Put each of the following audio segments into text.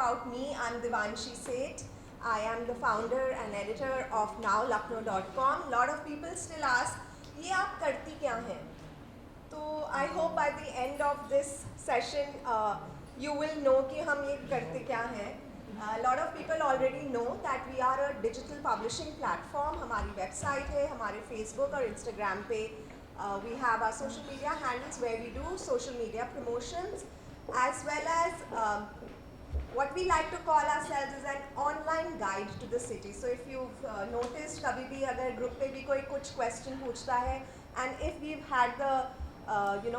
about me, I'm Devanshi Seth. I am the founder and editor of NowLucknow.com. A lot of people still ask, ये आप करती क्या हैं? So I hope by the end of this session, you will know कि हम ये करते क्या हैं. A lot of people already know that we are a digital publishing platform. हमारी website है, हमारे Facebook और Instagram पे we have our social media handles where we do social media promotions, as well as what we like to call ourselves is an online guide to the city. So if you've noticed, कभी भी अगर group पे भी कोई कुछ question पूछता है, and if we've had the,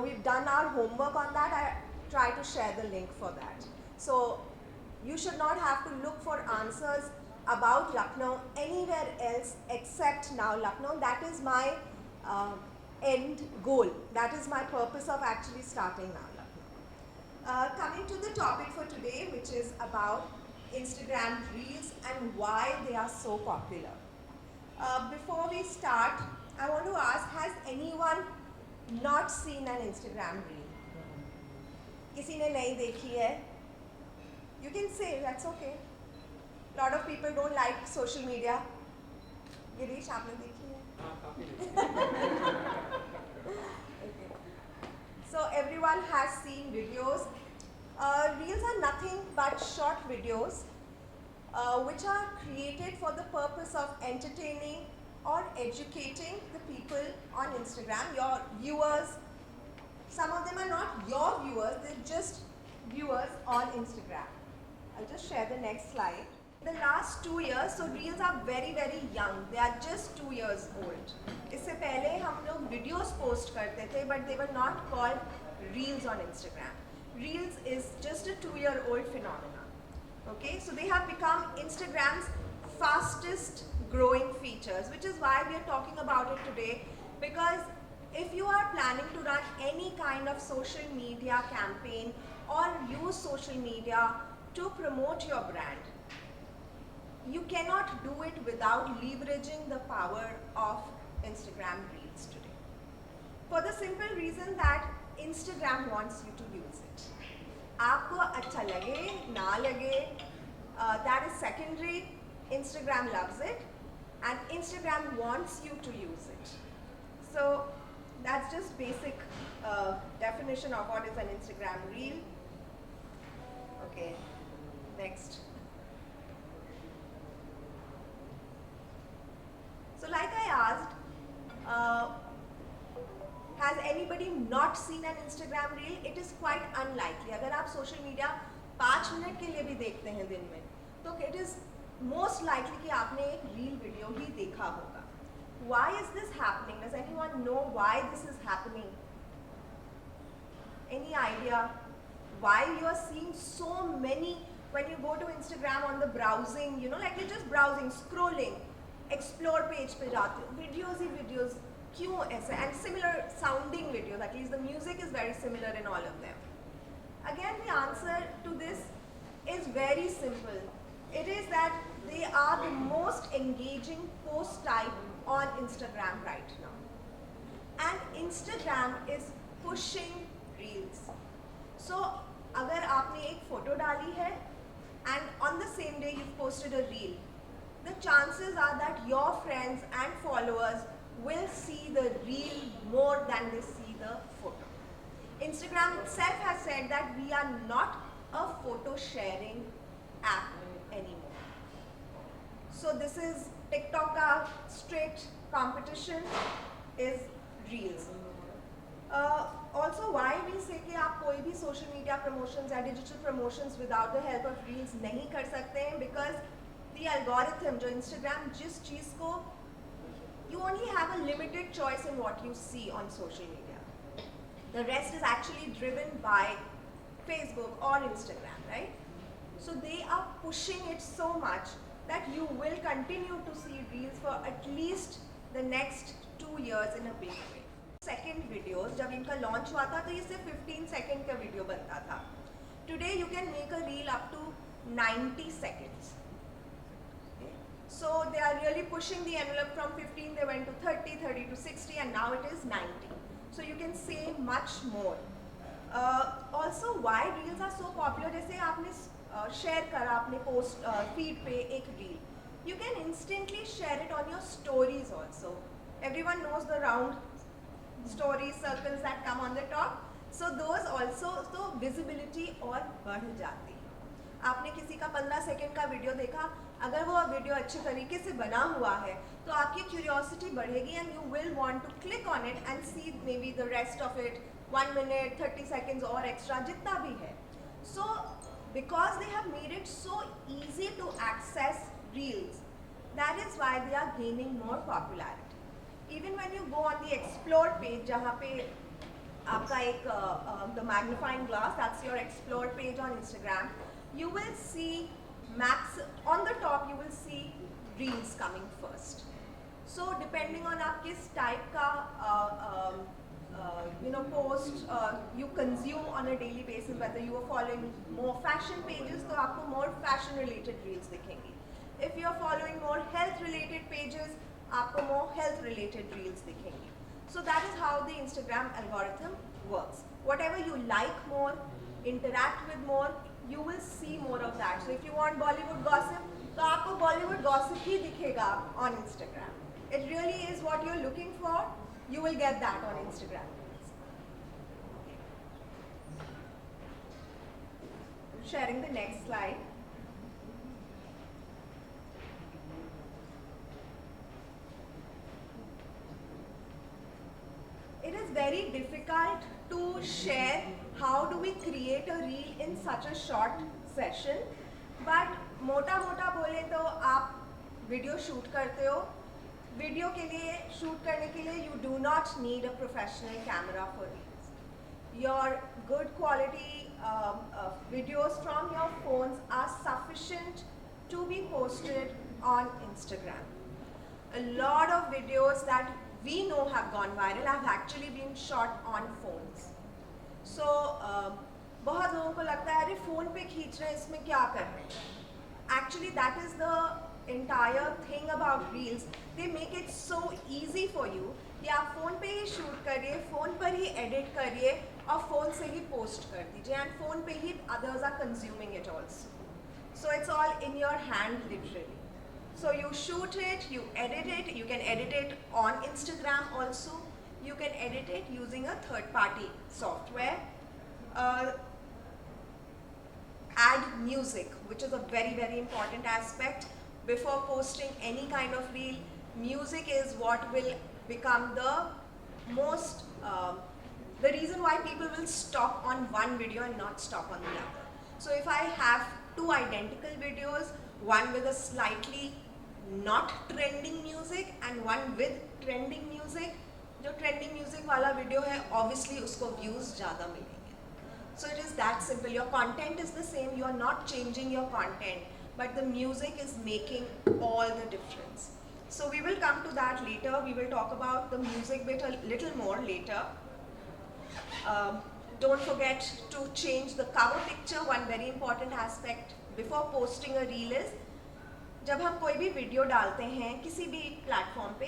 we've done our homework on that, I try to share the link for that. So you should not have to look for answers about Lucknow anywhere else except Now Lucknow. That is my end goal. That is my purpose of actually starting Now Lucknow. Coming to the topic for today, which is about Instagram Reels and why they are so popular. Before we start, I want to ask, has anyone not seen an Instagram Reel? किसी ने नहीं देखी है? You can say, that's okay. A lot of people don't like social media. Girish, आपने देखी है? Okay. So everyone has seen videos. Reels are nothing but short videos which are created for the purpose of entertaining or educating the people on Instagram, your viewers. Some of them are not your viewers, they're just viewers on Instagram. I'll just share the next slide. In the last 2 years, so Reels are very, very young. They are just 2 years old. इससे पहले हम लोग videos post करते थे, but they were not called Reels on Instagram. Reels is just a 2-year-old phenomenon. Okay, so they have become Instagram's fastest growing features, which is why we are talking about it today, because if you are planning to run any kind of social media campaign or use social media to promote your brand, you cannot do it without leveraging the power of Instagram Reels today. For the simple reason that Instagram wants you to use it. आपको अच्छा लगे, ना लगे, that is secondary. Instagram loves it, and Instagram wants you to use it. So that's just basic definition of what is an Instagram Reel. Okay, next. So like I asked, has anybody not seen an Instagram Reel? It is quite unlikely. अगर आप social media 5 minute के लिए भी देखते हैं दिन में, तो it is most likely कि आपने एक reel video ही देखा होगा. Why is this happening? Does anyone know why this is happening? Any idea why you are seeing so many when you go to Instagram on the browsing, like you're just browsing, scrolling, explore page पे जाते हो, videos ही videos, क्यों ऐसे? And similar sounding videos, at least the music is very similar in all of them. Again, the answer to this is very simple. It is that they are the most engaging post type on Instagram right now. And Instagram is pushing Reels. So, अगर आपने एक photo डाली है and on the same day you've posted a reel, the chances are that your friends and followers will see the reel more than they see the photo. Instagram itself has said that we are not a photo sharing app anymore. So this is TikTok ka strict competition is Reels. Also, why we say कि आप कोई भी social media promotions या digital promotions without the help of Reels नहीं कर सकते हैं, because the algorithm जो Instagram जिस चीज़ को, you only have a limited choice in what you see on social media. The rest is actually driven by Facebook or Instagram, right? So they are pushing it so much that you will continue to see Reels for at least the next 2 years in a big way. Second videos, जब इनका launch हुआ था तो ये सिर्फ 15 second का video बनता था. Today you can make a reel up to 90 seconds. Okay? So they are really pushing the envelope. From 15 they went to 30, 30 to 60, and now it is 90. So you can say much more. Also, why reels are so popular? जैसे आपने share करा अपने post feed पे एक reel, you can instantly share it on your stories also. Everyone knows the round story circles that come on the top, so those also, तो visibility और बढ़ जाती है. आपने किसी का 15 सेकेंड का वीडियो देखा, अगर वो वीडियो अच्छे तरीके से बना हुआ है तो आपकी क्यूरियोसिटी बढ़ेगी and you will want to click on it and see maybe the rest of it, 1 minute 30 seconds और एक्स्ट्रा जितना भी है. So because they have made it so easy to access reels, that is why they are gaining more popularity. Even when you go on the explore page, जहाँ पे आपका एक the magnifying glass, that's your explore page on Instagram, you will see on the top you will see reels coming first. So depending on आप किस type का post you consume on a daily basis, whether you are following more fashion pages तो आपको more fashion related reels दिखेंगी. If you are following more health related pages, आपको more health related reels दिखेंगी. So that is how the Instagram algorithm works. Whatever you like more, interact with more, you will see more of that. So if you want Bollywood gossip, तो आपको Bollywood gossip ही दिखेगा on Instagram. It really is what you're looking for. You will get that on Instagram. Sharing the next slide. It is very difficult to share how do we create a reel in such a short session, but मोटा मोटा बोले तो आप video shoot करते हो. Video के लिए shoot करने के लिए you do not need a professional camera for reels. Your good quality videos from your phones are sufficient to be posted on Instagram. A lot of videos that we know have gone viral have actually been shot on phones. So बहुत लोगों को लगता है अरे phone पे खींच रहे हैं, इसमें क्या कर रहे हैं. Actually that is the entire thing about reels. They make it so easy for you कि आप फ़ोन पे ही शूट करिए, फ़ोन पर ही एडिट करिए और फ़ोन से ही पोस्ट कर दीजिए, एंड फ़ोन पे ही others are consuming it also. So it's all in your hand literally. So you shoot it, you edit it, you can edit it on Instagram also. You can edit it using a third-party software. Add music, which is a very, very important aspect. Before posting any kind of reel, music is what will become the most, the reason why people will stop on one video and not stop on the other. So if I have two identical videos, one with a slightly not trending music and one with trending music, जो trending music वाला video है obviously उसको views ज़्यादा मिलेंगे. So it is that simple. Your content is the same, you are not changing your content, but the music is making all the difference. So we will come to that later. We will talk about the music bit a little more later. Don't forget to change the cover picture. One very important aspect before posting a reel is, जब हम कोई भी video डालते हैं किसी भी platform पे,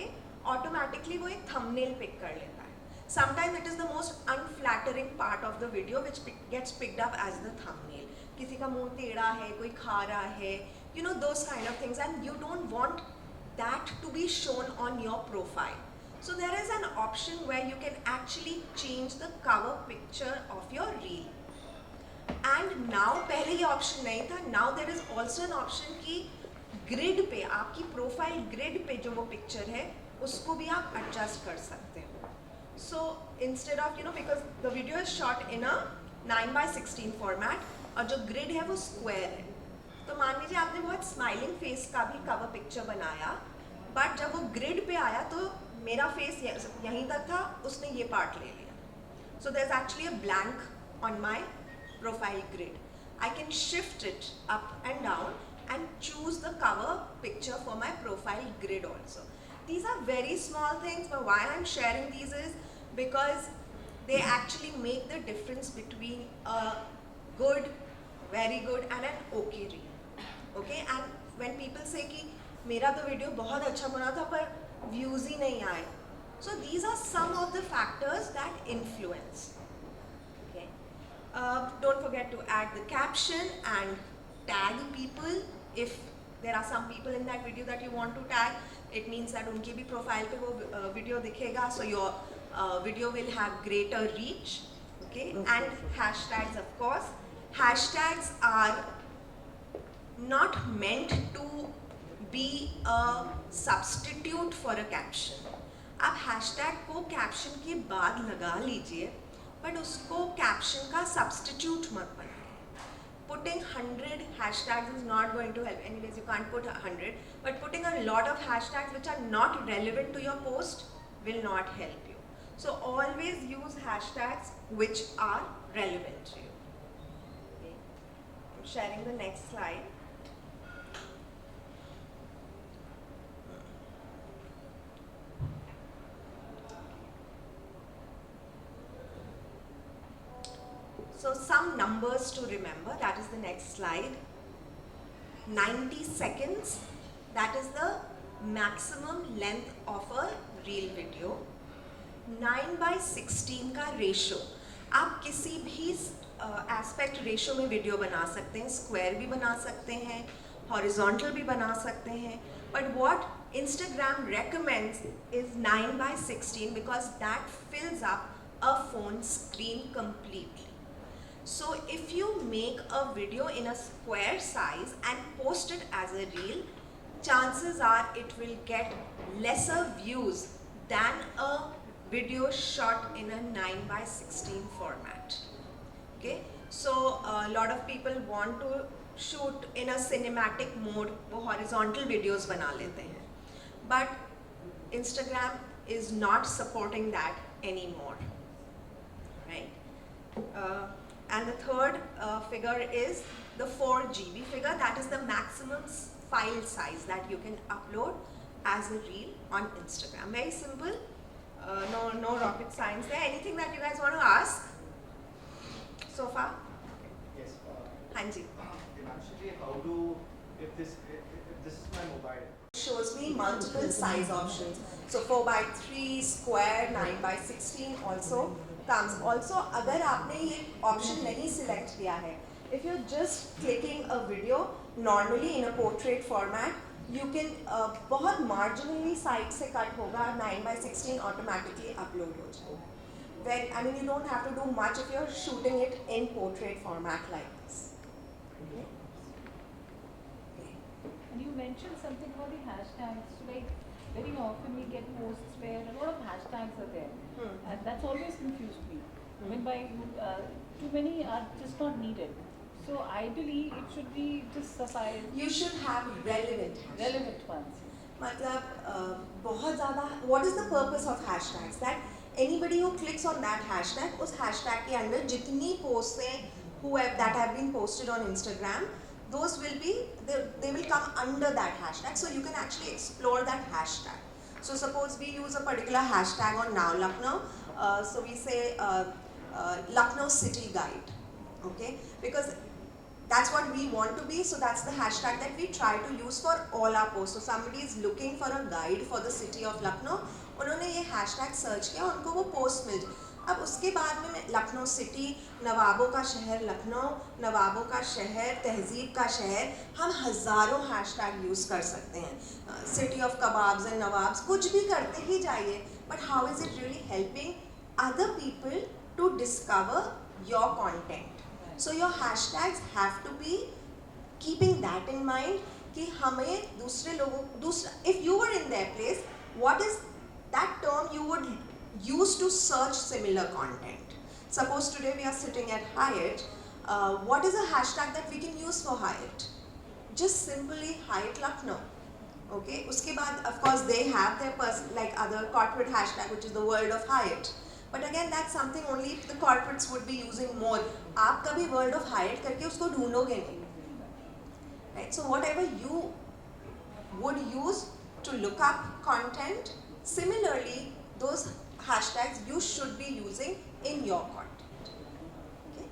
automatically वो एक थंबनेल पिक कर लेता है. Sometimes it is the most unflattering part of the video which gets picked up as the thumbnail. किसी का मुंह टेढ़ा है, कोई खा रहा है, you know, those kind of things, and you don't want that to be shown on your profile. So there is an option where you can actually change the cover picture of your reel. And now पहले ये option नहीं था. Now there is also an option कि grid पे, आपकी profile grid पे जो वो पिक्चर है उसको भी आप एडजस्ट कर सकते हो. So instead of, because the video is shot in a 9:16 format और जो ग्रिड है वो स्क्वायर है, तो मान लीजिए आपने बहुत स्माइलिंग फेस का भी कवर पिक्चर बनाया, बट जब वो ग्रिड पे आया तो मेरा फेस यहीं तक था, उसने ये पार्ट ले लिया. So there's actually a blank on my profile grid. I can shift it up and down and choose the cover picture for my profile grid also. These are very small things, but why I'm sharing these is because they actually make the difference between a good, very good and an okay reel. Okay, and when people say कि मेरा तो video बहुत अच्छा बना था पर views ही नहीं आए, so these are some of the factors that influence. Okay, don't forget to add the caption and tag people if there are some people in that video that you want to tag. It means that उनकी भी profile पे वो video दिखेगा, so your video will have greater reach. Okay, and hashtags, of course. Hashtags are not meant to be a substitute for a caption. आप hashtag को caption के बाद लगा लीजिए, but उसको caption का substitute मत बनाइए. Putting 100 hashtags is not going to help. Anyways, you can't put 100, but putting a lot of hashtags which are not relevant to your post will not help you. So always use hashtags which are relevant to you. Okay. I'm sharing the next slide. So some numbers to remember, that is the next slide. 90 seconds, that is the maximum length of a reel video. 9:16 का ratio, आप किसी भी aspect ratio में video बना सकते हैं, square भी बना सकते हैं, हॉरिजॉन्टल भी बना सकते हैं, but what Instagram recommends is 9:16 because that fills up a phone screen completely. So if you make a video in a square size and post it as a reel, chances are it will get lesser views than a video shot in a 9:16 format. Okay, so a lot of people want to shoot in a cinematic mode, वो horizontal videos बना लेते हैं, but Instagram is not supporting that anymore, right? And the third figure is the 4 GB figure, that is the maximum file size that you can upload as a reel on Instagram. Very simple, no rocket science there. Anything that you guys want to ask so far? Yes. Hanji. Actually, how do, if this is my mobile, Shows me multiple size options. So 4:3, square, 9:16 also comes. Also, अगर आपने ये option नहीं select किया है, if you're just clicking a video normally in a portrait format, you can बहुत marginally side से cut होगा, 9:16 automatically upload हो जाएगा. When I mean you don't have to do much if you're shooting it in portrait format like this. Okay. And you mentioned something about the hashtags. Like very often we get posts where a lot of hashtags are there, and that's always confused me. I mean, by too many are just not needed. So ideally, it should be just suffice. You should have relevant hashtags. Relevant ones. मतलब बहुत ज़्यादा. What is the purpose of hashtags? That anybody who clicks on that hashtag, उस hashtag के अंदर जितनी posts हैं that have been posted on Instagram, those will be they will come under that hashtag, so you can actually explore that hashtag. So suppose we use a particular hashtag on Now Lucknow, so we say Lucknow City Guide, okay, because that's what we want to be, so that's the hashtag that we try to use for all our posts. So somebody is looking for a guide for the city of Lucknow, उन्होंने ये hashtag search किया, उनको वो post मिल जाए. अब उसके बाद में मैं लखनऊ सिटी, नवाबों का शहर लखनऊ, नवाबों का शहर, तहजीब का शहर, हम हज़ारों हैशटैग यूज़ कर सकते हैं. City of kebabs and nawabs, कुछ भी करते ही जाइए, but how is it really helping other people to discover your content. So your hashtags have to be keeping that in mind कि हमें दूसरे लोगों if you were in their place, what is that term you would use to search similar content. Suppose today we are sitting at Hyatt, what is a hashtag that we can use for Hyatt? Just simply Hyatt Lucknow. Okay, उसके बाद of course they have their like other corporate hashtag which is the World of Hyatt. But again that's something only the corporates would be using more. आप कभी World of Hyatt करके उसको ढूंढोगे नहीं. Right, so whatever you would use to look up content, similarly those hashtags you should be using in your content. Okay?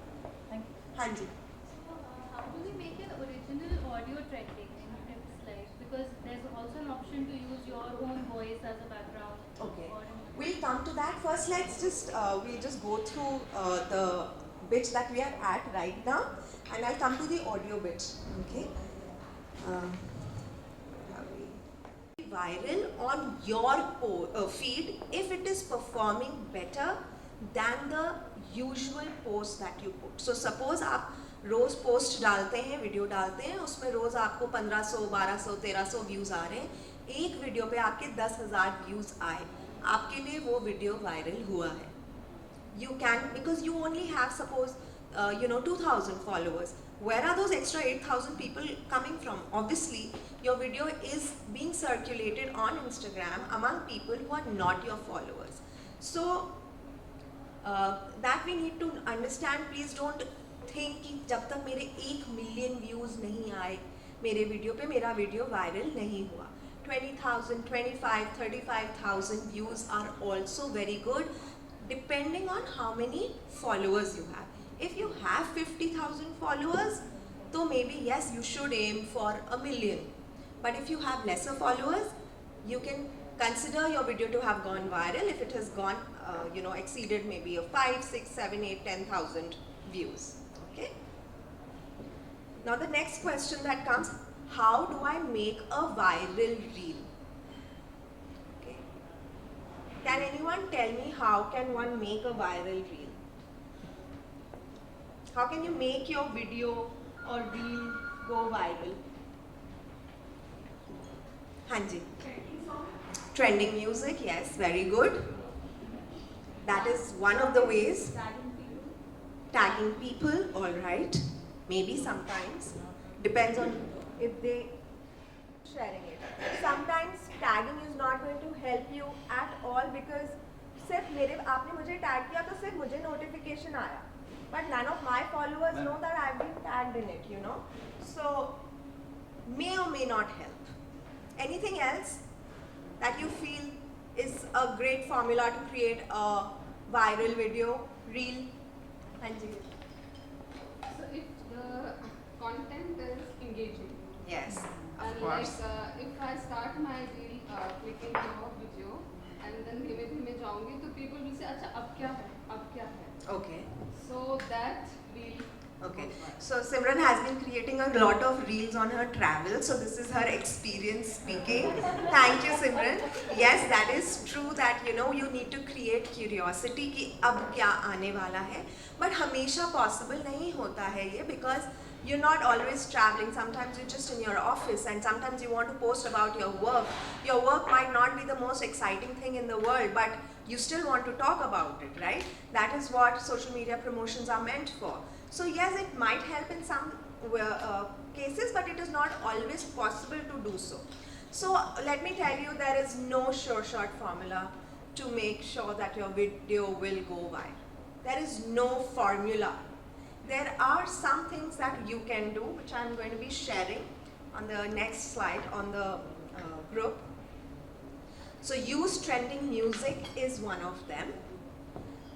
Thank you. Hanji. How do we make an original audio trending in Tips Live? Because there's also an option to use your own voice as a background. Okay. Or We'll come to that. First, let's just we'll just go through the bit that we are at right now, and I'll come to the audio bit. Okay. Viral on your feed if it is performing better than the usual post that you put. So suppose आप रोज post डालते हैं, video डालते हैं, उसमें रोज आपको 1500, 1200, 1300 views आ रहे हैं, एक वीडियो पे आपके 10,000 व्यूज आए, आपके लिए वो वीडियो वायरल हुआ है. You can, because you only have suppose 2,000 followers. Where are those extra 8,000 people coming from? Obviously your video is being circulated on Instagram among people who are not your followers. So that we need to understand. Please don't think कि जब तक मेरे 1 million views नहीं आए मेरे video पे, मेरा video viral नहीं हुआ. 20,000, 25, 35,000 views are also very good depending on how many followers you have. If you have 50,000 followers, so maybe yes, you should aim for 1 million. But if you have lesser followers, you can consider your video to have gone viral if it has gone, exceeded maybe 5, 6, 7, 8, 10,000 views. Okay. Now the next question that comes: how do I make a viral reel? Okay. Can anyone tell me how can one make a viral reel? How can you make your video or reel go viral? Hanji. Trending music, yes, very good. That is one of the ways. Tagging people, all right. Maybe sometimes. Depends on if they sharing it. Sometimes tagging is not going to help you at all because सिर्फ आपने मुझे tag किया तो सिर्फ मुझे notification आया. But none of my followers know that I've been tagged in it, So may or may not help. Anything else that you feel is a great formula to create a viral video, reel? Anji. So if the content is engaging. Yes, of And course. like if I start my reel clicking your video and then धीमे धीमे जाऊंगी तो people will say अच्छा अब क्या है, अब क्या है. Okay. So that reel. Okay, so Simran has been creating a lot of reels on her travel, so this is her experience speaking. Thank you, Simran. Yes, that is true that you need to create curiosity कि अब क्या आने वाला है, but हमेशा possible नहीं होता है ये because you're not always traveling. Sometimes you're just in your office and sometimes you want to post about your work. Your work might not be the most exciting thing in the world, but you still want to talk about it, right? That is what social media promotions are meant for. So yes, it might help in some cases, but it is not always possible to do so. So let me tell you, there is no sure shot formula to make sure that your video will go viral. There is no formula. There are some things that you can do, which I'm going to be sharing on the next slide on the group. So use trending music is one of them.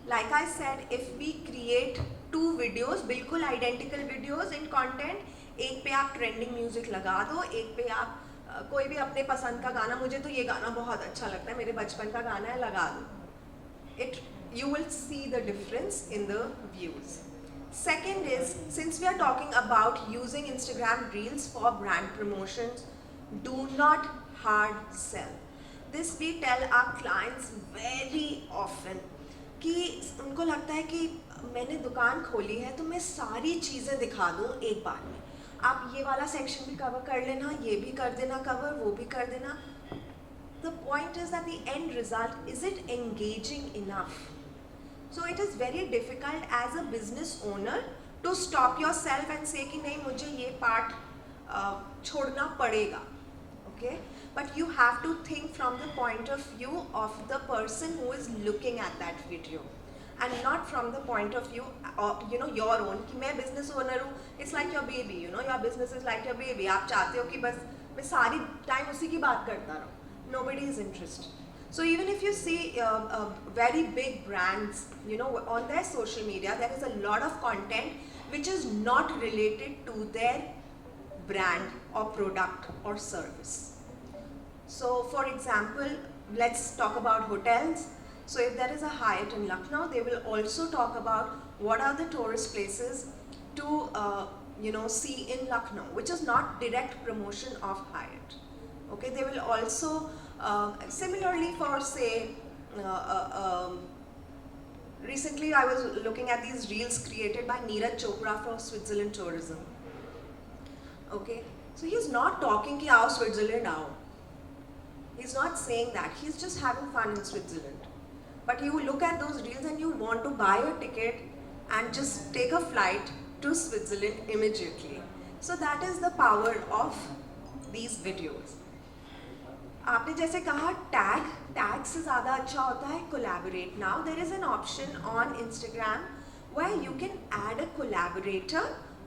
Like I said, if we create 2 videos, बिल्कुल identical videos in content, एक पे आप trending music लगा दो, एक पे आप कोई भी अपने पसंद का गाना, मुझे तो ये गाना बहुत अच्छा लगता है, मेरे बचपन का गाना है, लगा दो. You will see the difference in the views. Second is, since we are talking about using Instagram Reels for brand promotions, do not hard sell. This we tell our clients very often. कि उनको लगता है कि मैंने दुकान खोली है तो मैं सारी चीज़ें दिखा दूँ एक बार में. आप ये वाला सेक्शन भी कवर कर लेना, ये भी कर देना कवर, वो भी कर देना. The point is that the end result, is it engaging enough? So it is very difficult as a business owner to stop yourself and say कि नहीं मुझे ये part छोड़ना पड़ेगा. Okay? But you have to think from the point of view of the person who is looking at that video, and not from the point of view of your own. कि मैं business owner हूँ, it's like your baby, your business is like your baby. आप चाहते हो कि बस मैं सारी time उसी की बात करता रहूँ. Nobody is interested. So even if you see very big brands, on their social media, there is a lot of content which is not related to their brand or product or service. So for example, let's talk about hotels. So if there is a Hyatt in Lucknow, they will also talk about what are the tourist places to see in Lucknow, which is not direct promotion of Hyatt. Okay, they will also similarly for say recently I was looking at these reels created by Neeraj Chopra for Switzerland tourism. Okay, so he's not talking ki aao Switzerland aao. He's not saying that. He's just having fun in Switzerland. But you look at those reels and you want to buy a ticket and just take a flight to Switzerland immediately. So that is the power of these videos. आपने जैसे कहा tag से ज़्यादा अच्छा होता है collaborate. Now there is an option on Instagram where you can add a collaborator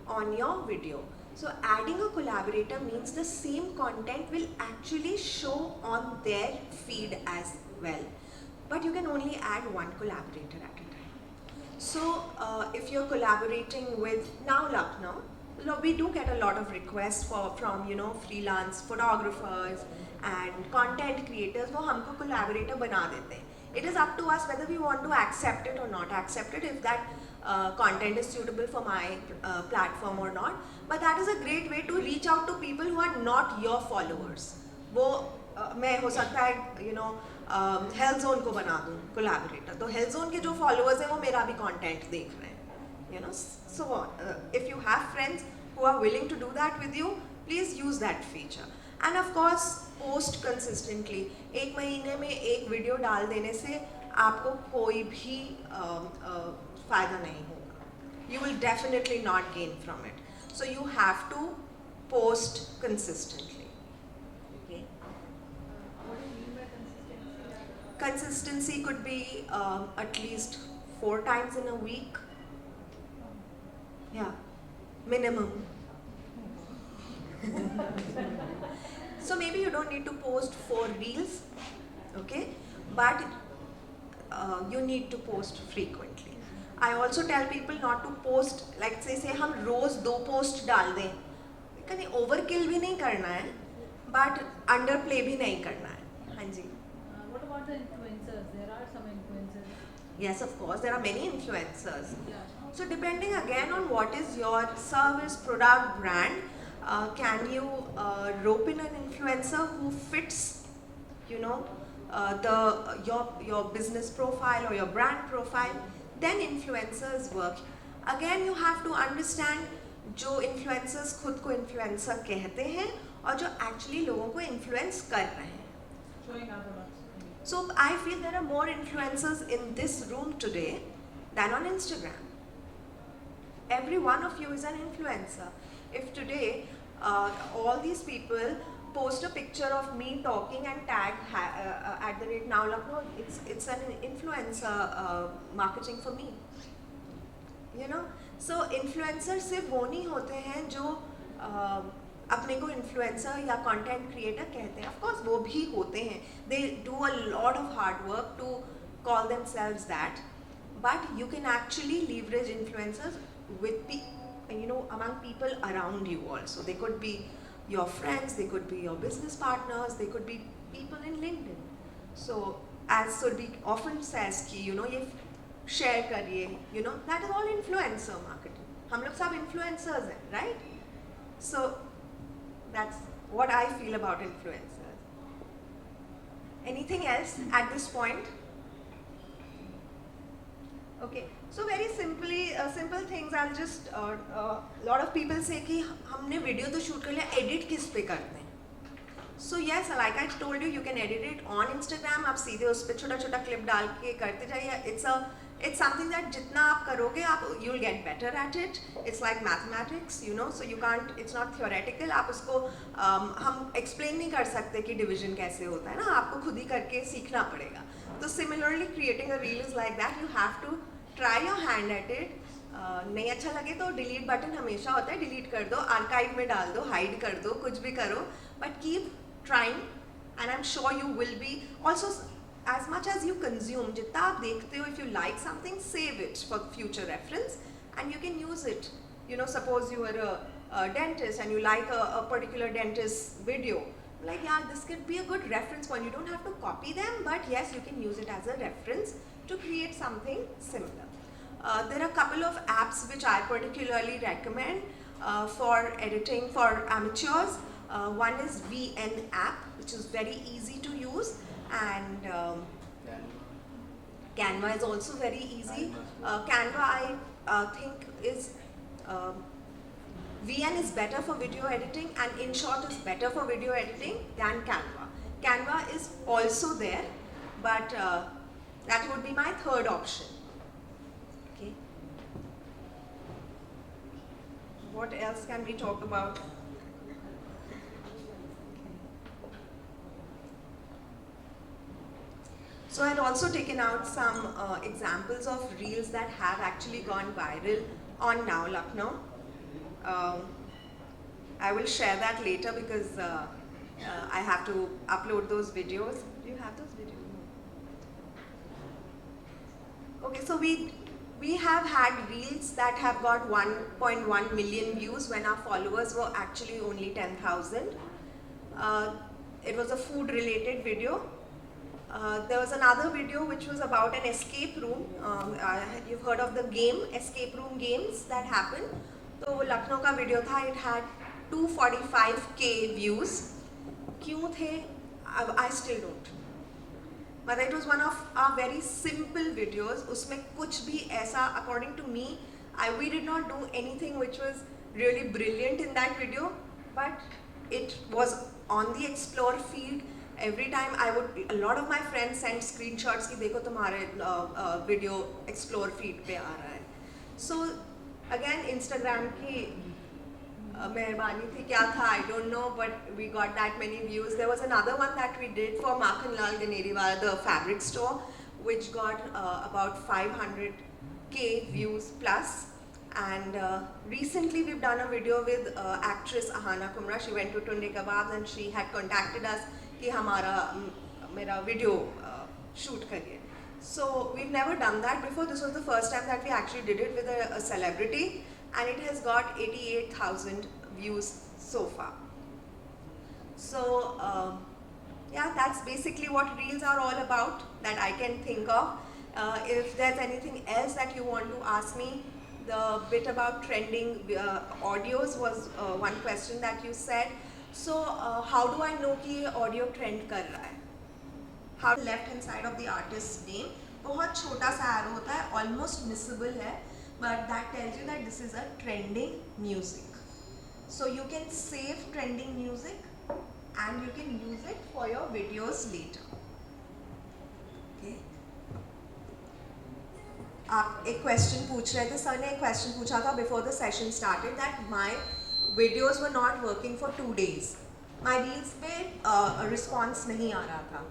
on your video. So adding a collaborator means the same content will actually show on their feed as well. But you can only add one collaborator at a time. So if you're collaborating with Now Lucknow, we do get a lot of requests from freelance photographers and content creators. वो हमको collaborator बना देते हैं. It is up to us whether we want to accept it or not accept it, if that content is suitable for my platform or not. But that is a great way to reach out to people who are not your followers. वो मैं हो सकता है health zone को बना दूँ collaborator, तो health zone के जो फॉलोअर्स हैं वो मेरा भी कंटेंट देख रहे हैं. So if you have friends who are willing to do that with you, please use that feature. And of course post consistently. एक महीने में एक वीडियो डाल देने से आपको कोई भी फ़ायदा नहीं होगा. You will definitely not gain from it. So you have to post consistently. Okay. What do you mean by consistency? Consistency could be at least 4 times in a week. Yeah, minimum. So maybe you don't need to post 4 reels, okay? But you need to post frequently. I also tell people not to post, like say हम रोज 2 post डाल दें. कहीं overkill भी नहीं करना है, but underplay भी नहीं करना है. हाँ जी. What about the influencers? There are some influencers. Yes, of course, there are many influencers. Yeah. So depending again on what is your service, product, brand, can you rope in an influencer who fits, your business profile or your brand profile? Then influencers work. Again, you have to understand जो influencers खुद को influencer कहते हैं और जो actually लोगों को influence कर रहे हैं. Showing other ones. So I feel there are more influencers in this room today than on Instagram. Every one of you is an influencer. If today all these people post a picture of me talking and tag @Now Lucknow, it's an influencer marketing for me. So influencer सिर्फ वो नहीं होते हैं जो अपने को influencer या content creator कहते हैं. Of course वो भी होते हैं. They do a lot of hard work to call themselves that. But you can actually leverage influencers with among people around you also. They could be your friends, they could be your business partners, they could be people in LinkedIn. So as Surbhi often says कि ये share करिए, that is all influencer marketing. हम लोग सब influencers हैं, right? So that's what I feel about influencers. Anything else at this point? Okay, so very simple things. I'll just lot of people say कि हमने video तो shoot कर लिया, edit किस पे करते हैं? So yes, like I told you, you can edit it on Instagram. आप सीधे उस पे छोटा-छोटा clip डाल के करते जाइए. It's something that जितना आप करोगे you'll get better at it. It's like mathematics, so you can't, it's not theoretical. आप उसको हम explain नहीं कर सकते कि division कैसे होता है ना, आपको खुद ही करके सीखना पड़ेगा. So similarly, creating a reel is like that. You have to try your hand at it. नहीं अच्छा लगे तो delete button हमेशा होता है, delete कर दो, archive में डाल दो, hide कर दो, कुछ भी करो, but keep trying, and I'm sure you will be. Also, as much as you consume, जितना आप देखते हो, if you like something, save it for future reference, and you can use it. Suppose you are a dentist and you like a particular dentist video, like this could be a good reference point. You don't have to copy them, but yes, you can use it as a reference to create something similar. There are a couple of apps which I particularly recommend for editing for amateurs. One is VN app, which is very easy to use, and Canva is also very easy. Canva, I think is VN is better for video editing, and InShot is better for video editing than Canva. Canva is also there, but that would be my third option. Okay. What else can we talk about? So I had also taken out some examples of reels that have actually gone viral on Now Lucknow. I will share that later because I have to upload those videos. Do you have those videos? No. Okay, so we have had reels that have got 1.1 million views when our followers were actually only 10,000. It was a food related video. There was another video which was about an escape room. You've heard of the game, escape room games that happen. So Lucknow का video था, it had 245k views. क्यों थे? I still don't. But it was one of our very simple videos. उसमें कुछ भी ऐसा, according to me, we did not do anything which was really brilliant in that video, but it was on the explore feed. Every time a lot of my friends sent screenshots कि देखो तुम्हारे video explore feed पे आ रहा है. So again Instagram की मेहरबानी थी, क्या था I don't know, but we got that many views. There was another one that we did for Makhanlal Ganeriwala, the fabric store, which got about 500k views plus. And recently we've done a video with actress Ahana Kumra. She went to Tunde Kebabs and she had contacted us कि मेरा video shoot करिए. So we've never done that before. This was the first time that we actually did it with a celebrity, and it has got 88,000 views so far. So yeah, that's basically what reels are all about that I can think of. If there's anything else that you want to ask me, the bit about trending audios was one question that you said. So how do I know कि ये audio trend कर रहा है? How left hand side of the artist's name बहुत छोटा सा arrow होता है, almost missable है, but that tells you that this is a trending music. So you can save trending music and you can use it for your videos later. Okay. आप एक question पूछ रहे थे, सर ने एक question पूछा था before the session started that my videos were not working for 2 days. My reels पे response नहीं आ रहा था.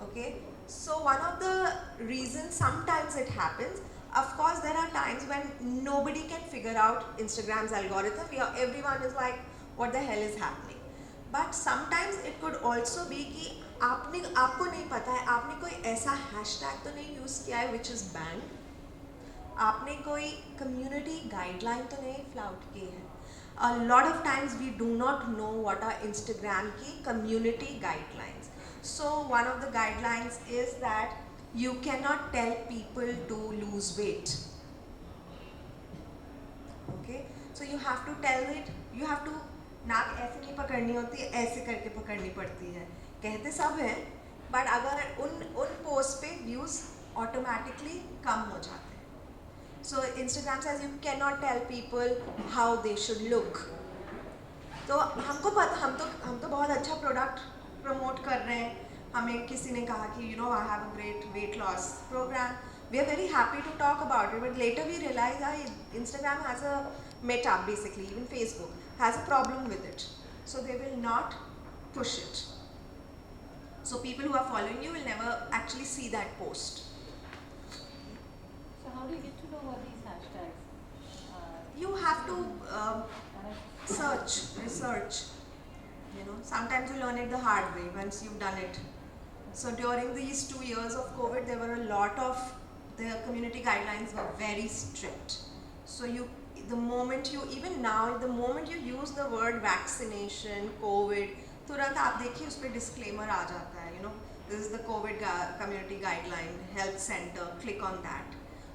Okay, so one of the reasons sometimes it happens. Of course, there are times when nobody can figure out Instagram's algorithm. Everyone is like, what the hell is happening? But sometimes it could also be कि आपको नहीं पता है, आपने कोई ऐसा hashtag तो नहीं use किया है which is banned. आपने कोई community guideline तो नहीं flout की है. A lot of times we do not know what are Instagram की community guidelines. So one of the guidelines is that you cannot tell people to lose weight. Okay, so you have to tell it. You have to नाक ऐसे नहीं पकड़नी होती है, ऐसे करके पकड़नी पड़ती है. कहते सब हैं, but अगर उन post पे views automatically कम हो जाते हैं. So Instagram says you cannot tell people how they should look. तो हमको पता, हम तो बहुत अच्छा product promote कर रहे हैं. हमें किसी ने कहा कि I have a great weight loss program. We are very happy to talk about it, but later we realize Instagram has a meta, basically, even Facebook has a problem with it. So they will not push it. So people who are following you will never actually see that post. So how do you get to know what these hashtags? You have to research. Sometimes you learn it the hard way once you've done it. So during these 2 years of COVID, there were a lot of the community guidelines were very strict. So the moment you use the word vaccination, COVID, तुरंत आप देखिए उस पे disclaimer आ जाता है. This is the COVID community guideline, health center. Click on that.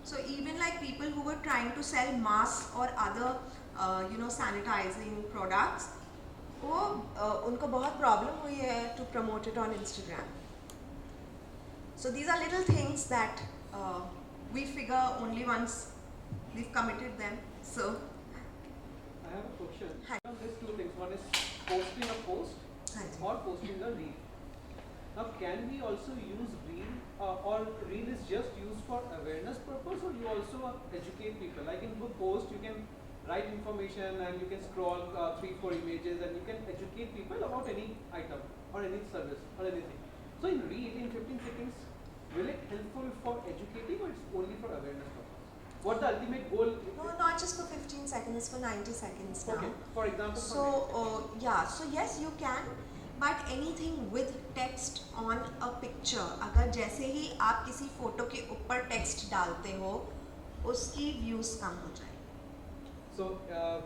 So even like people who were trying to sell masks or other sanitizing products, वो उनको बहुत problem हुई है to promote it on Instagram. So these are little things that we figure only once we've committed them. So I have a question. Hi. There's two things. One is posting a post हाँ जी. or posting a reel. Now, can we also use reel, or reel is just used for awareness purpose, or you also educate people? Like in book post, you can write information and you can scroll 3-4 images and you can educate people about any item or any service or anything. So in reel, in 15 seconds, will it helpful for educating or it's only for awareness purpose? What the ultimate goal? No, not just for 15 seconds, for 90 seconds now. Okay. For example. So so yes you can, but anything with text on a picture, अगर जैसे ही आप किसी photo के ऊपर text डालते हो, उसकी views कम हो जाएगी. So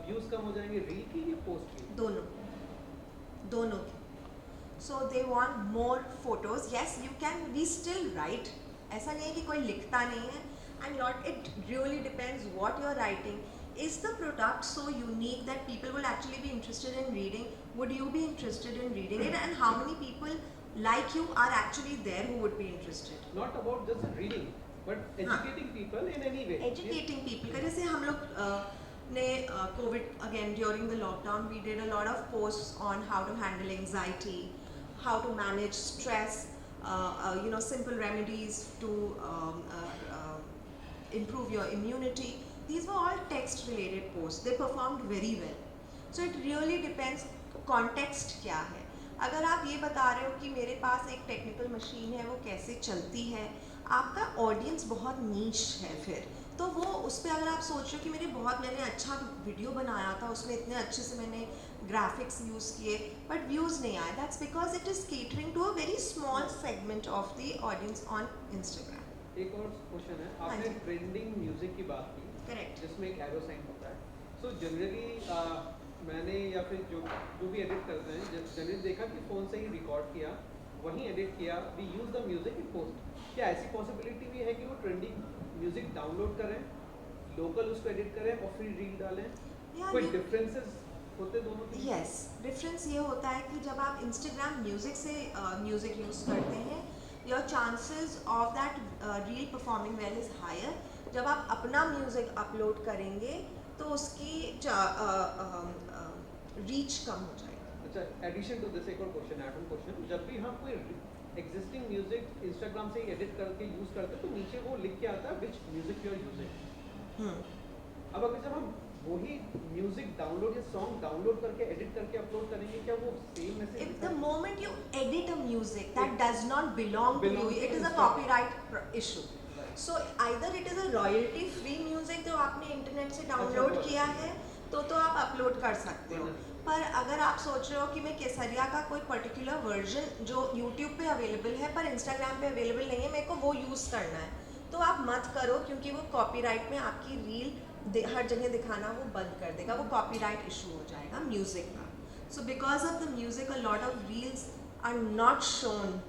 views कम हो जाएंगे reel की या post की? दोनों की. So they want more photos. Yes, you can. We still write. ऐसा नहीं है कि कोई लिखता नहीं है. And it really depends what you're writing. Is the product so unique that people will actually be interested in reading? Would you be interested in reading it? And how many people like you are actually there who would be interested? Not about just reading, but educating people in any way. Educating people. का जैसे हम लोग ने COVID again during the lockdown, we did a lot of posts on how to handle anxiety, how to manage stress, simple remedies to improve your immunity. These were all text related posts. They performed very well. So it really depends context क्या है. अगर आप ये बता रहे हो कि मेरे पास एक टेक्निकल मशीन है, वो कैसे चलती है, आपका ऑडियंस बहुत नीच है, फिर तो वो उस पर अगर आप सोच रहे हो कि मैंने अच्छा वीडियो बनाया था, उसमें इतने अच्छे से मैंने ग्राफिक्स यूज़ किए बट व्यूज़ नहीं आए, that's because it is catering to a very small segment of the audience on Instagram. एक और क्वेश्चन है, हाँ आपने जी. ट्रेंडिंग म्यूजिक की बात की, करेक्ट. जिसमें एक एरो साइन होता है. सो जनरली मैंने या फिर जो भी एडिट करते हैं, जनरली देखा कि फ़ोन से ही रिकॉर्ड किया, वहीं एडिट किया, we use the music in post. क्या ऐसी पॉसिबिलिटी भी है कि वो ट्रेंडिंग म्यूजिक डाउनलोड करें, लोकल उसको एडिट करें और फिर रील डालें? कोई डिफरेंसेस होते दोनों के? यस, डिफरेंस ये होता है कि जब आप इंस्टाग्राम म्यूजिक से म्यूजिक यूज़ करते हैं, your chances of that reel performing well is higher. जब आप अपना म्यूजिक अपलोड करेंगे तो उसकी रीच कम हो जाएगी. अच्छा, एडिशन टू दिस एक और क्वेश्चन, एड ऑन क्वेश्चन, जब भी हम कोई एग्जिस्टिंग म्यूजिक इंस्टाग्राम से एडिट करके यूज़ करते हैं तो नीचे वो लिख के आता है विच म्यूजिक यू आर यूजिंग. अब अगर जब हम वही म्यूजिक डाउनलोड या सॉन्ग डाउनलोड करके एडिट करके अपलोड करेंगे, क्या वो same message? If the moment you edit a music that does not belong to you, Belong to it is a Instagram. copyright issue. So either it is a royalty free music जो आपने internet से download अच्छा, किया है तो आप upload कर सकते हो. पर अगर आप सोच रहे हो कि मैं केसरिया का कोई पर्टिकुलर वर्जन जो यूट्यूब पे अवेलेबल है पर इंस्टाग्राम पे अवेलेबल नहीं है, मेरे को वो यूज़ करना है, तो आप मत करो, क्योंकि वो कॉपीराइट में आपकी रील हर जगह दिखाना वो बंद कर देगा. वो कॉपीराइट इशू हो जाएगा म्यूज़िक का. So because of the music a lot of reels are not shown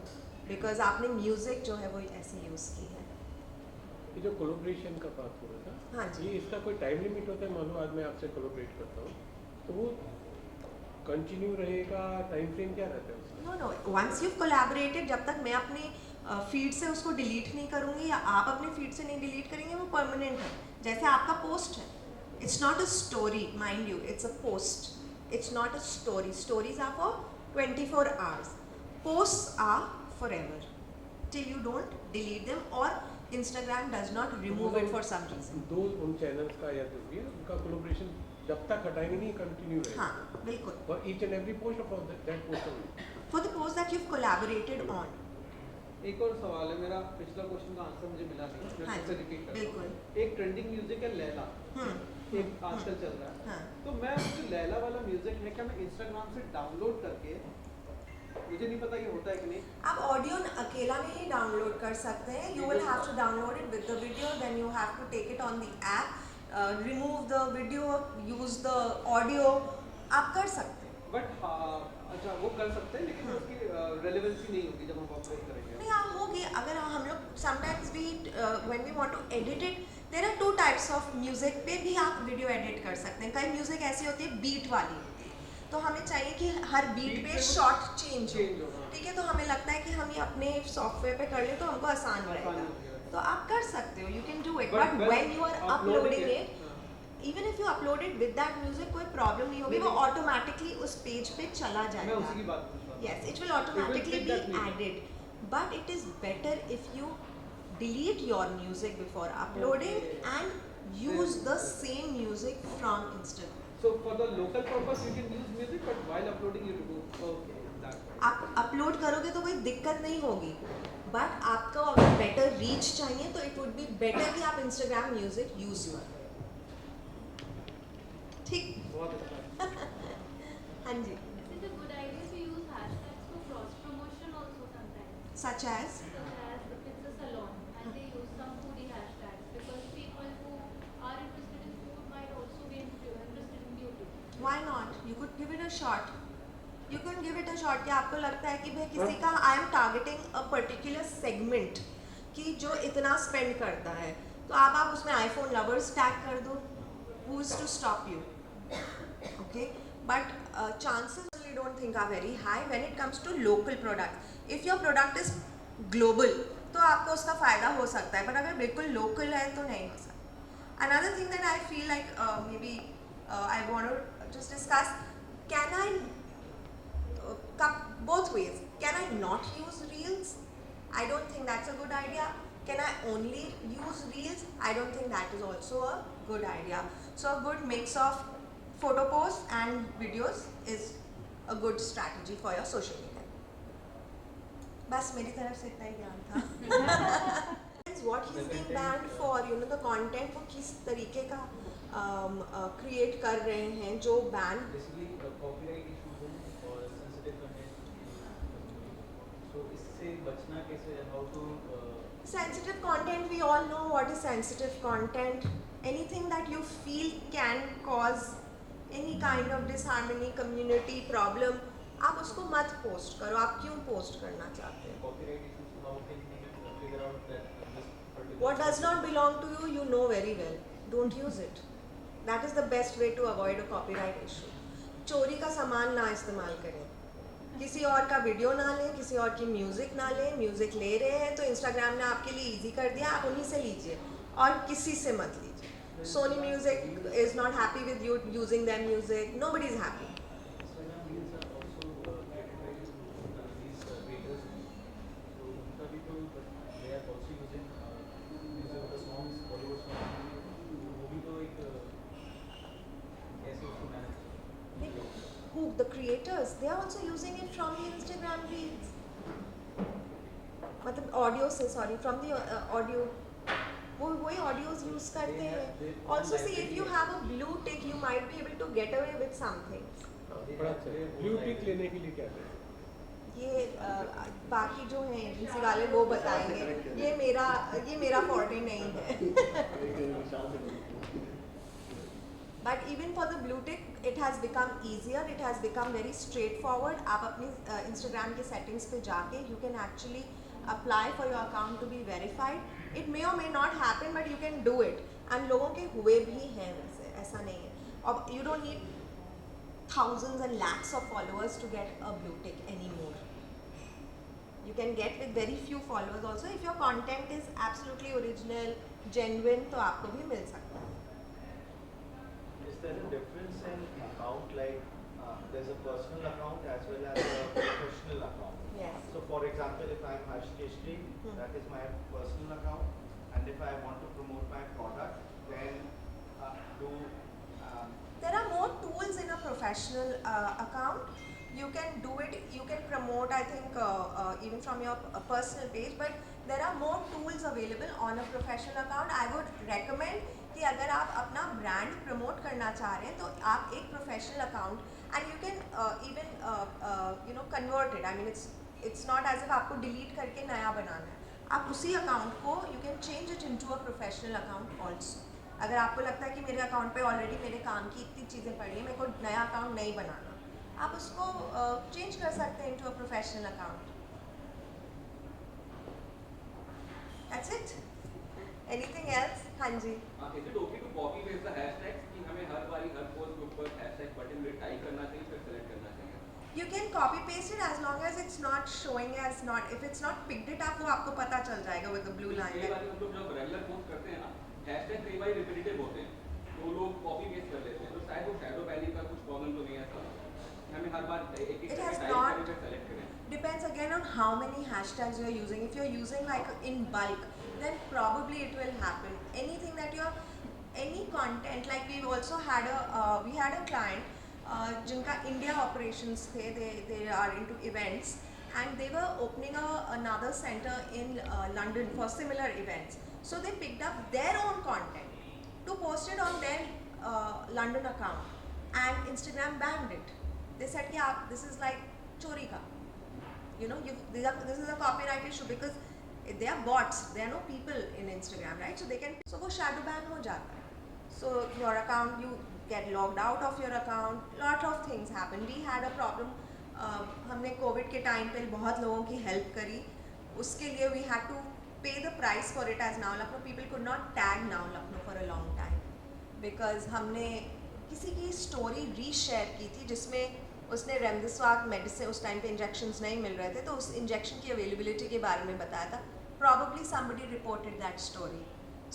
because आपने म्यूज़िक जो है वो ऐसे यूज़ की है. ये जो कोलैबोरेशन का बात हो रहा था, हाँ जी. ये इसका कोई टाइम लिमिट होता है? मान लो आज मैं आपसे कोलैबोरेट करता हूँ तो वो कंटिन्यू रहेगा, टाइम फ्रेम क्या रहता है उसका? नो वंस यू कोलैबोरेटेड, जब तक मैं अपनी फीड से उसको डिलीट नहीं करूँगी या आप अपने फीड से नहीं डिलीट करेंगे, वो परमानेंट है. जैसे आपका पोस्ट है, it's not a story, mind you, it's a post, it's not a story. Stories are for 24 hours. Post are for ever till you don't delete them और Instagram does not remove it for some reason. दो उन channels का या जो भी है उनका collaboration जब तक हटाएंगे नहीं, कंटिन्यू रहेगा. हाँ, बिल्कुल. For each and every post for that post only. For the post that you've collaborated on. एक और सवाल है मेरा, पिछला क्वेश्चन का आंसर मुझे मिला नहीं, मैं हाँ फिर से जी, रिपीट करता बिल्कुल. हूँ. एक ट्रेंडिंग म्यूजिक है लैला, एक आजकल चल रहा है. हाँ. तो मैं जो लैला वाला म्यूजिक है, क्या मैं इंस्टाग्राम से डाउनलोड करके, मुझे नहीं पता ये होता है कि नहीं, आप ऑडियो अकेला में ही डाउनलोड कर सकते हैं. You will have to download it with the video, then you have to take it on the app, remove the video, use the audio, आप कर सकते हैं. बट अच्छा वो कर सकते हैं लेकिन उसकी रेलेवेंसी नहीं होगी जब हम अपलोड करेंगे। नहीं हाँ होगी अगर हम लोग sometimes we when we want to edit it there are two types of music पे भी आप वीडियो एडिट कर सकते हैं। कई म्यूजिक ऐसी होती है बीट वाली होती है तो हमें चाहिए कि हर बीट Beat पे पे वो शॉर्ट चेंज change हो, हो, हाँ। ठीक है। तो हमें लगता है कि हम ये अपने सॉफ्टवेयर पे कर लें तो हमको आसान रहेगा, हो जाएगा। तो आप कर सकते हो, you can do it. But but when when you are uploading uploading it, it even if you upload it with that music कोई प्रॉब्लम नहीं होगी, वो नहीं। ऑटोमेटिकली उस पेज पे चला मैं जाएगा। उसी की बात पूछ रहा था। Yes, it will automatically fit be that music. added. But it is better if you delete your music before uploading Okay. and use the same music from Instagram. So for the local purpose you can use music, but while uploading you remove. Okay, that. आप upload करोगे तो कोई दिक्कत नहीं होगी, but आपको अगर better reach चाहिए तो इट वुड बी बेटर कि आप इंस्टाग्राम म्यूजिक यूज करो। ठीक। बहुत अच्छा। हाँ जी। Is it a good idea to use hashtags for cross promotion also sometimes? Such as Such as if it's a salon and they use some foodie hashtags because people who are interested in food might also be interested in beauty. why not? You could give it a shot. You can give it a shot कि आपको लगता है कि भाई किसी का I am targeting a particular segment कि जो इतना स्पेंड करता है, तो आप उसमें आईफोन लवर्स टैग कर दो, who is to stop you, okay. But chances I don't think are very high when it comes to local product. If your product is global तो आपको उसका फ़ायदा हो सकता है, बट अगर बिल्कुल लोकल है तो नहीं हो सकता। Another thing that I feel like maybe I want to just discuss, can I both ways. Can I not use reels? I don't think that's a good idea. Can I only use reels? I don't think that is also a good idea. So a good mix of photo posts and videos is a good strategy for your social media. बस मेरी तरफ से इतना ही ज्ञान था। What he's being banned for, you know, the content वो किस तरीके का create कर रहे हैं जो ban बेसिकली कॉपीराइट इश्यूज हैं और सेंसिटिव कंटेंट, सो इससे बचना कैसे, how to sensitive content, we all know what is sensitive content. Anything that you feel can cause any kind of disharmony, community problem, आप उसको मत पोस्ट करो। आप क्यों पोस्ट करना चाहते हैं? Copyright issues, how can we figure out that this particular What does not belong to you, you know very well. Don't use it. That is the best way to avoid a copyright issue. चोरी का सामान ना इस्तेमाल करें, किसी और का video ना लें, किसी और की म्यूज़िक ना लें। म्यूज़िक ले रहे हैं तो इंस्टाग्राम ने आपके लिए इजी कर दिया, आप उन्हीं से लीजिए और किसी से मत लीजिए। Sony music is not happy with you using that music, nobody is happy. So now reels are also created by these creators. So उनका भी तो they are also using music of the songs, Bollywood songs. वो भी तो एक ऐसे उसको manage Who the creators? They are also using it from the Instagram reels. मतलब ऑडियो से, सॉरी, फ्रॉम द ऑडियो, वो वही ऑडियोज यूज करते हैं। Also see if you have a blue tick you might be able to get away with something. बड़ा अच्छा है। Blue tick लेने के लिए क्या करें? ये बाकी जो हैं एजेंसी वाले वो बताएंगे, ये मेरा फॉर्टे नहीं है। But even for the blue tick it has become easier, it has become very straightforward. आप अपनी इंस्टाग्राम के सेटिंग्स पे जाके you can actually apply for your account to be verified. It may or may not happen but you can do it, and लोगों के हुए भी हैं वैसे, ऐसा नहीं है। और you don't need thousands and lakhs of followers to get a blue tick anymore. You can get with very few followers also. If your content is absolutely original, genuine, तो आपको भी मिल सकता है। Is there a difference in account, like there's a personal account as well as a professional account? Yes. So for example, if I'm Harsh Keshri, that is my personal account, and if I want to promote my product, then There are more tools in a professional account. You can do it, you can promote, I think, even from your personal page, but there are more tools available on a professional account. I would recommend कि अगर आप अपना brand promote करना चाह रहे हैं तो आप एक professional account, and you can even convert it. I mean it's not as if आपको डिलीट करके नया बनाना है, आप उसी अकाउंट को you can change it into a professional account also. अगर आपको लगता है कि मेरे अकाउंट पे ऑलरेडी मेरे काम की इतनी चीज़ें पड़ी हैं, मेरे को नया अकाउंट नहीं बनाना, आप उसको चेंज कर सकते हैं into a professional account. That's it. Anything else? हाँ जी. Is it okay to copy paste the hashtags कि हमें हर बारी हर पोस्ट के ऊपर hashtag पर्टिकुलर टाइप करना चाहिए फिर सेलेक्ट करना चाहिए? You can copy paste it as long as it's not showing as not, if it's not picked it up वो आपको पता चल जाएगा with the blue line. कई बार हम लोग जब रेगुलर पोस्ट करते हैं ना हैशटैग कई बार रिपीटेटिव होते हैं तो लोग कॉपी पेस्ट कर लेते हैं तो शायद वो शैडो बैनिंग का कुछ प्रॉब्लम तो नहीं है ऐसा हमें हर बार एक एक It has टाइप not- करके सेलेक्ट करें. Depends again on how many hashtags you're using. If you're using like in bulk, then probably it will happen. Anything that you're, any content, like we've also had we had a client जिनका India operations थे, they are into events and they were opening another center in London for similar events. So they picked up their own content to post it on their London account and Instagram banned it. They said कि आप this is like चोरी का. You know, this is a copyright issue because they are bots. There are no people in Instagram, right? So they can, so वो shadow ban हो जाता है. So your account, you get logged out of your account. Lot of things happen. We had a problem. हमने Covid के time पे बहुत लोगों की हेल्प करी. उसके लिए we had to pay the price for it as Now Lucknow. People could not tag Now Lucknow for a long time because हमने किसी की स्टोरी रीशेयर की थी जिसमें उसने रेमडेसिविर मेडिसिन उस टाइम पे इंजेक्शंस नहीं मिल रहे थे तो उस इंजेक्शन की अवेलेबिलिटी के बारे में बताया था. Probably somebody reported that story.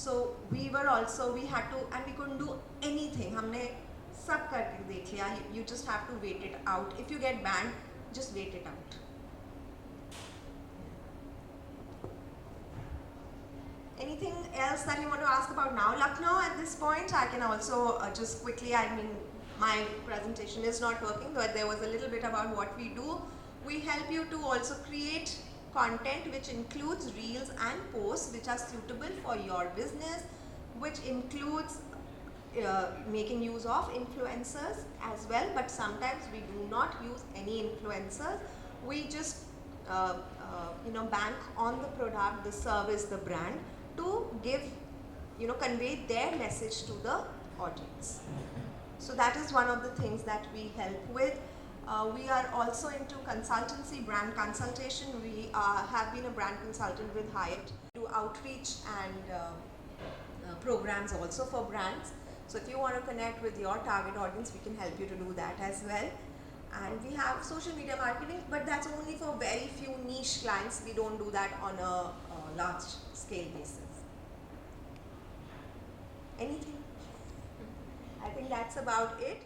So we were also, we had to, and we couldn't do anything. हमने सब करके देख लिया. You just have to wait it out. If you get banned, just wait it out. Anything else that you want to ask about Now Lucknow at this point? I can also just quickly, I mean, my presentation is not working, but there was a little bit about what we do. We help you to also create content which includes reels and posts which are suitable for your business, which includes making use of influencers as well, but sometimes we do not use any influencers. We just bank on the product, the service, the brand to give, convey their message to the audience. So that is one of the things that we help with. We are also into consultancy, brand consultation. We have been a brand consultant with Hyatt, do outreach and programs also for brands. So if you want to connect with your target audience, we can help you to do that as well. And we have social media marketing, but that's only for very few niche clients. We don't do that on a large scale basis. Anything? I think that's about it.